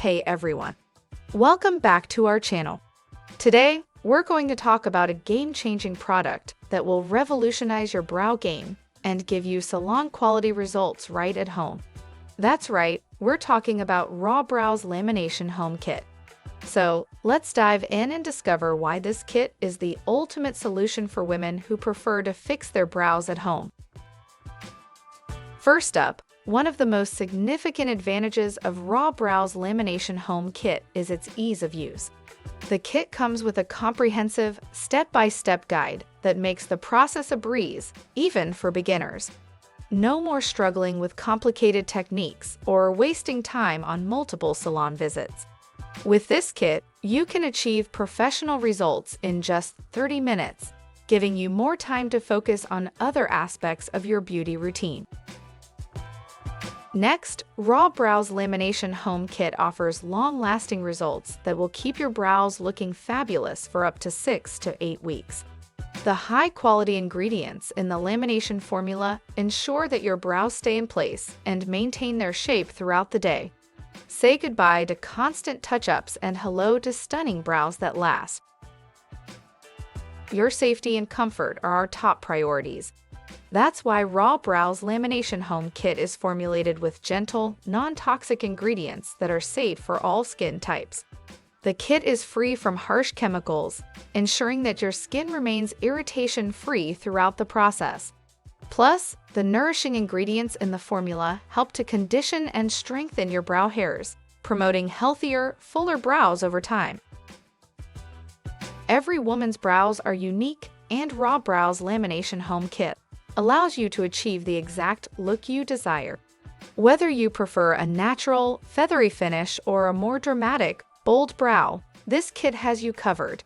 Hey everyone, welcome back to our channel. Today, we're going to talk about a game-changing product that will revolutionize your brow game and give you salon-quality results right at home. That's right, we're talking about Raw Brows Lamination Home Kit. So, let's dive in and discover why this kit is the ultimate solution for women who prefer to fix their brows at home. First up, one of the most significant advantages of Raw Brows Lamination Home Kit is its ease of use. The kit comes with a comprehensive, step-by-step guide that makes the process a breeze, even for beginners. No more struggling with complicated techniques or wasting time on multiple salon visits. With this kit, you can achieve professional results in just 30 minutes, giving you more time to focus on other aspects of your beauty routine. Next, Raw Brows Lamination Home Kit offers long-lasting results that will keep your brows looking fabulous for up to 6 to 8 weeks. The high-quality ingredients in the lamination formula ensure that your brows stay in place and maintain their shape throughout the day. Say goodbye to constant touch-ups and hello to stunning brows that last. Your safety and comfort are our top priorities. That's why Raw Brows Lamination Home Kit is formulated with gentle, non-toxic ingredients that are safe for all skin types. The kit is free from harsh chemicals, ensuring that your skin remains irritation-free throughout the process. Plus, the nourishing ingredients in the formula help to condition and strengthen your brow hairs, promoting healthier, fuller brows over time. Every woman's brows are unique, and Raw Brows Lamination Home Kit allows you to achieve the exact look you desire. Whether you prefer a natural, feathery finish or a more dramatic, bold brow, this kit has you covered.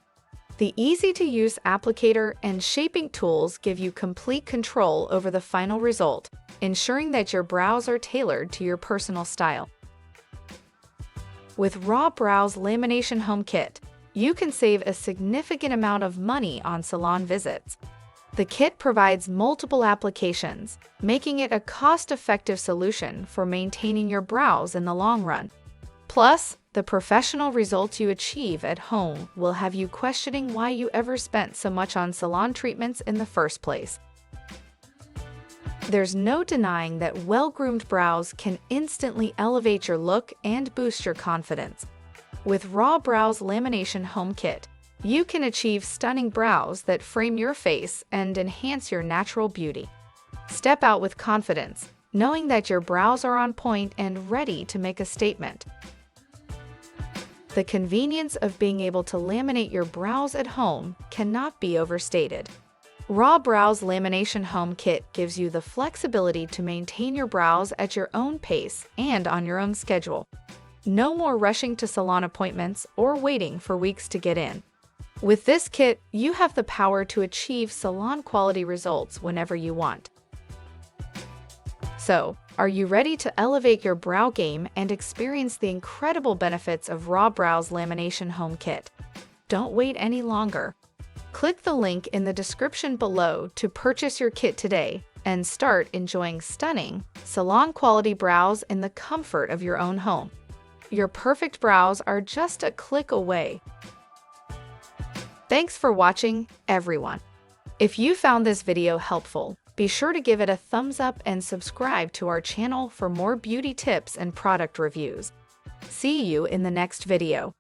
The easy-to-use applicator and shaping tools give you complete control over the final result, ensuring that your brows are tailored to your personal style. With Raw Brows Lamination Home Kit, you can save a significant amount of money on salon visits. The kit provides multiple applications, making it a cost-effective solution for maintaining your brows in the long run. Plus, the professional results you achieve at home will have you questioning why you ever spent so much on salon treatments in the first place. There's no denying that well-groomed brows can instantly elevate your look and boost your confidence. With Raw Brows Lamination Home Kit, you can achieve stunning brows that frame your face and enhance your natural beauty. Step out with confidence, knowing that your brows are on point and ready to make a statement. The convenience of being able to laminate your brows at home cannot be overstated. Raw Brows Lamination Home Kit gives you the flexibility to maintain your brows at your own pace and on your own schedule. No more rushing to salon appointments or waiting for weeks to get in. With this kit, you have the power to achieve salon-quality results whenever you want. So, are you ready to elevate your brow game and experience the incredible benefits of Raw Brows Lamination Home Kit? Don't wait any longer. Click the link in the description below to purchase your kit today and start enjoying stunning, salon-quality brows in the comfort of your own home. Your perfect brows are just a click away. Thanks for watching, everyone. If you found this video helpful, be sure to give it a thumbs up and subscribe to our channel for more beauty tips and product reviews. See you in the next video.